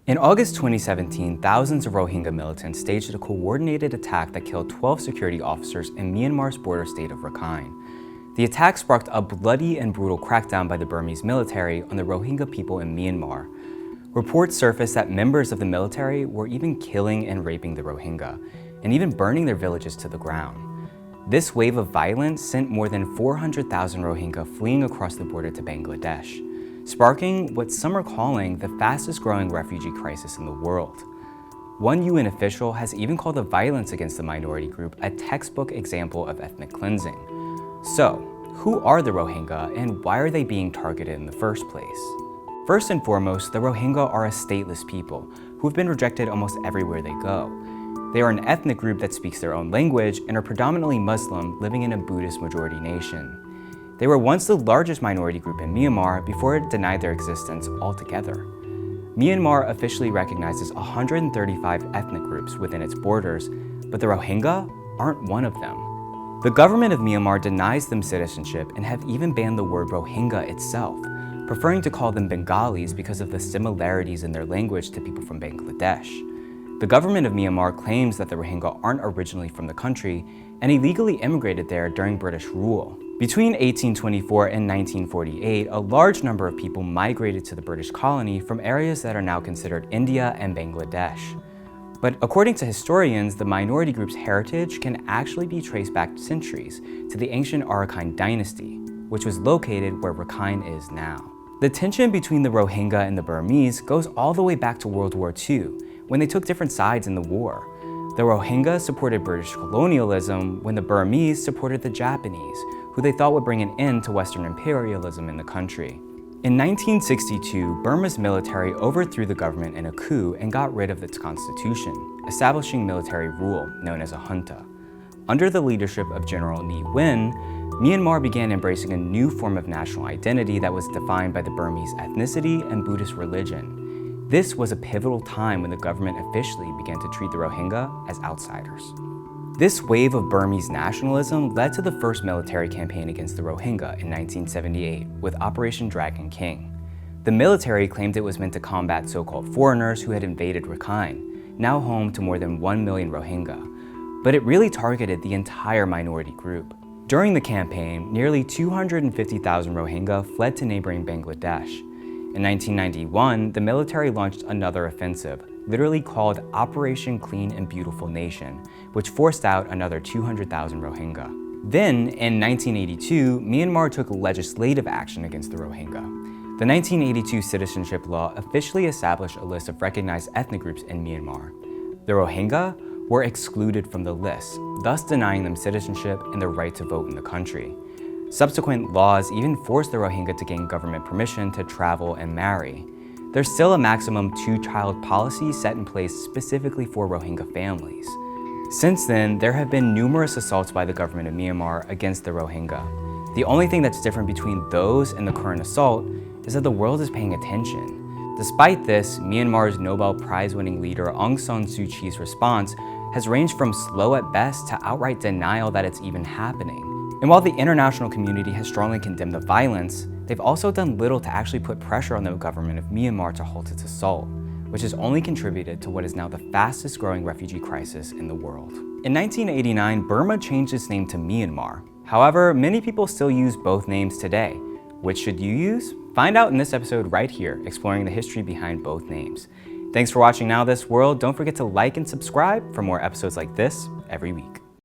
In August 2017, thousands of Rohingya militants staged a coordinated attack that killed 12 security officers in Myanmar's border state of Rakhine. The attack sparked a bloody and brutal crackdown by the Burmese military on the Rohingya people in Myanmar. Reports surfaced that members of the military were even killing and raping the Rohingya, and even burning their villages to the ground. This wave of violence sent more than 400,000 Rohingya fleeing across the border to Bangladesh, sparking what some are calling the fastest growing refugee crisis in the world. One UN official has even called the violence against the minority group a textbook example of ethnic cleansing. So, who are the Rohingya and why are they being targeted in the first place? First and foremost, the Rohingya are a stateless people who have been rejected almost everywhere they go. They are an ethnic group that speaks their own language and are predominantly Muslim, living in a Buddhist majority nation. They were once the largest minority group in Myanmar before it denied their existence altogether. Myanmar officially recognizes 135 ethnic groups within its borders, but the Rohingya aren't one of them. The government of Myanmar denies them citizenship and have even banned the word Rohingya itself, preferring to call them Bengalis because of the similarities in their language to people from Bangladesh. The government of Myanmar claims that the Rohingya aren't originally from the country and illegally immigrated there during British rule. Between 1824 and 1948, a large number of people migrated to the British colony from areas that are now considered India and Bangladesh. But according to historians, the minority group's heritage can actually be traced back centuries to the ancient Arakan dynasty, which was located where Rakhine is now. The tension between the Rohingya and the Burmese goes all the way back to World War II, when they took different sides in the war. The Rohingya supported British colonialism when the Burmese supported the Japanese, who they thought would bring an end to Western imperialism in the country. In 1962, Burma's military overthrew the government in a coup and got rid of its constitution, establishing military rule known as a junta. Under the leadership of General Ne Win, Myanmar began embracing a new form of national identity that was defined by the Burmese ethnicity and Buddhist religion. This was a pivotal time when the government officially began to treat the Rohingya as outsiders. This wave of Burmese nationalism led to the first military campaign against the Rohingya in 1978 with Operation Dragon King. The military claimed it was meant to combat so-called foreigners who had invaded Rakhine, now home to more than 1 million Rohingya, but it really targeted the entire minority group. During the campaign, nearly 250,000 Rohingya fled to neighboring Bangladesh. In 1991, the military launched another offensive, literally called Operation Clean and Beautiful Nation, which forced out another 200,000 Rohingya. Then, in 1982, Myanmar took legislative action against the Rohingya. The 1982 citizenship law officially established a list of recognized ethnic groups in Myanmar. The Rohingya were excluded from the list, thus denying them citizenship and the right to vote in the country. Subsequent laws even forced the Rohingya to gain government permission to travel and marry. There's still a maximum two-child policy set in place specifically for Rohingya families. Since then, there have been numerous assaults by the government of Myanmar against the Rohingya. The only thing that's different between those and the current assault is that the world is paying attention. Despite this, Myanmar's Nobel Prize-winning leader Aung San Suu Kyi's response has ranged from slow at best to outright denial that it's even happening. And while the international community has strongly condemned the violence, they've also done little to actually put pressure on the government of Myanmar to halt its assault, which has only contributed to what is now the fastest growing refugee crisis in the world. In 1989, Burma changed its name to Myanmar. However, many people still use both names today. Which should you use? Find out in this episode right here, exploring the history behind both names. Thanks for watching NowThis World. Don't forget to like and subscribe for more episodes like this every week.